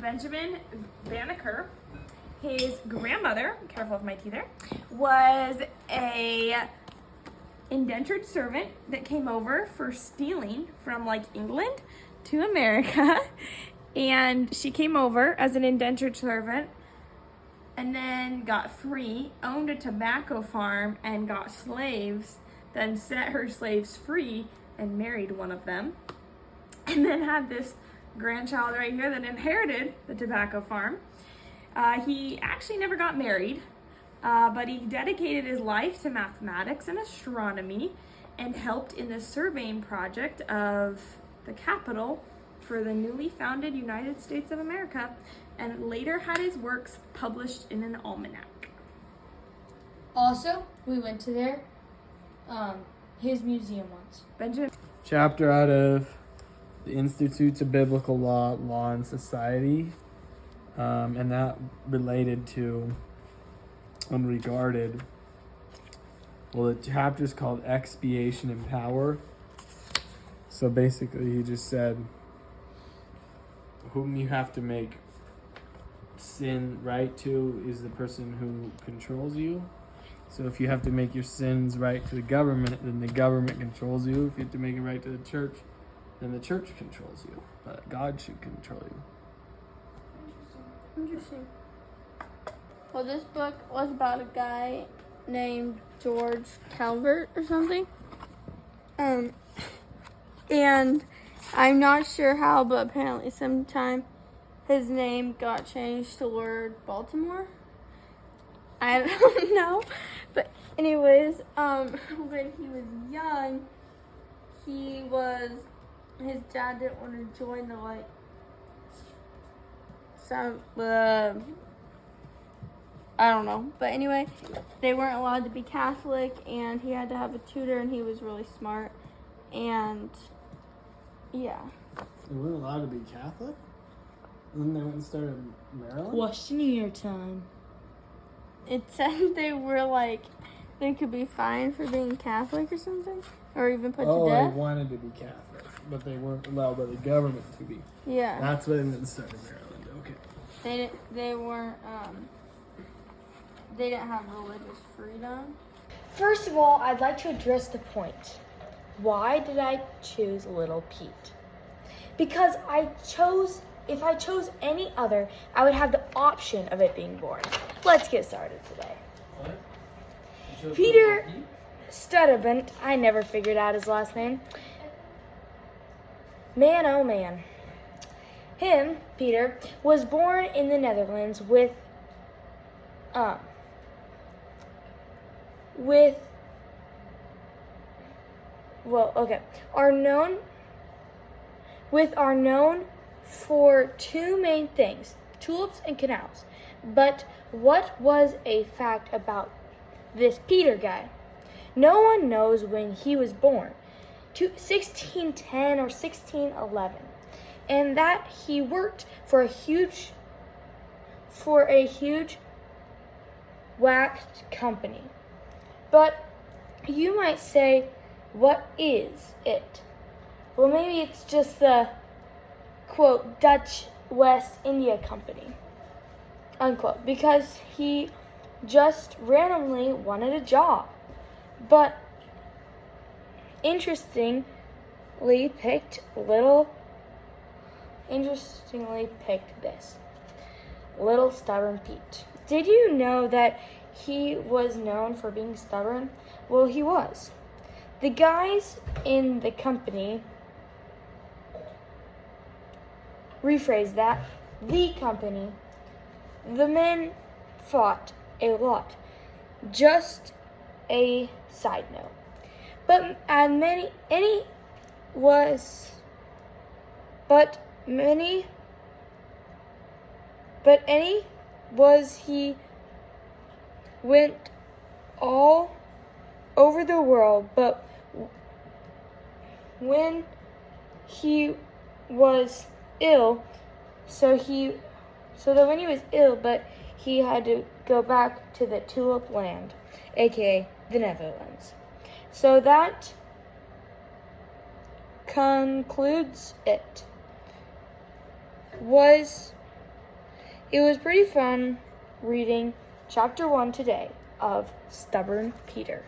Benjamin Banneker, his grandmother, careful of my teeth there, was a indentured servant that came over for stealing from like England to America. And she came over as an indentured servant and then got free, owned a tobacco farm and got slaves, then set her slaves free and married one of them. And then had this grandchild right here that inherited the tobacco farm. He actually never got married, but he dedicated his life to mathematics and astronomy and helped in the surveying project of the capital for the newly founded United States of America, and later had his works published in an almanac. Also, we went to his museum once. Benjamin. Chapter out of the Institutes of Biblical Law, Law and Society, and that related to unregarded. Well, the chapter is called Expiation and Power. So basically, he just said, whom you have to make sin right to is the person who controls you. So if you have to make your sins right to the government, then the government controls you. If you have to make it right to the church, then the church controls you. But God should control you. Interesting. Well, this book was about a guy named George Calvert or something. And I'm not sure how, but apparently sometime his name got changed to Lord Baltimore. I don't know. But anyways, when he was young, his dad didn't want to join I don't know. But anyway, they weren't allowed to be Catholic, and he had to have a tutor, and he was really smart. And yeah. They weren't allowed to be Catholic? And then they went and started Maryland? Questionnaire time. It said they could be fined for being Catholic or something, or even put to death. They wanted to be Catholic, but they weren't allowed by the government to be. Yeah. That's when they started Maryland. Okay. They weren't they didn't have religious freedom. First of all, I'd like to address the point. Why did I choose Little Pete? Because if I chose any other, I would have the option of it being boring. Let's get started today. What? Peter Studderbent, I never figured out his last name. Man, oh man. Him, Peter, was born in the Netherlands with are known for two main things, tulips and canals. But what was a fact about this Peter guy? No one knows when he was born, 1610 or 1611, and that he worked for a huge wax company. But you might say, what is it? Well, maybe it's just the, quote, Dutch West India Company, unquote, because he just randomly wanted a job. But interestingly picked this. Little Stubborn Pete. Did you know that he was known for being stubborn? Well, he was. The guys in the company, rephrase that, the company, the men fought a lot. Just a side note. But many he went all over the world, but when he was ill, but he had to go back to the Tulip Land, aka the Netherlands. So that concludes it. Was it was pretty fun reading chapter 1 today of Stubborn Peter.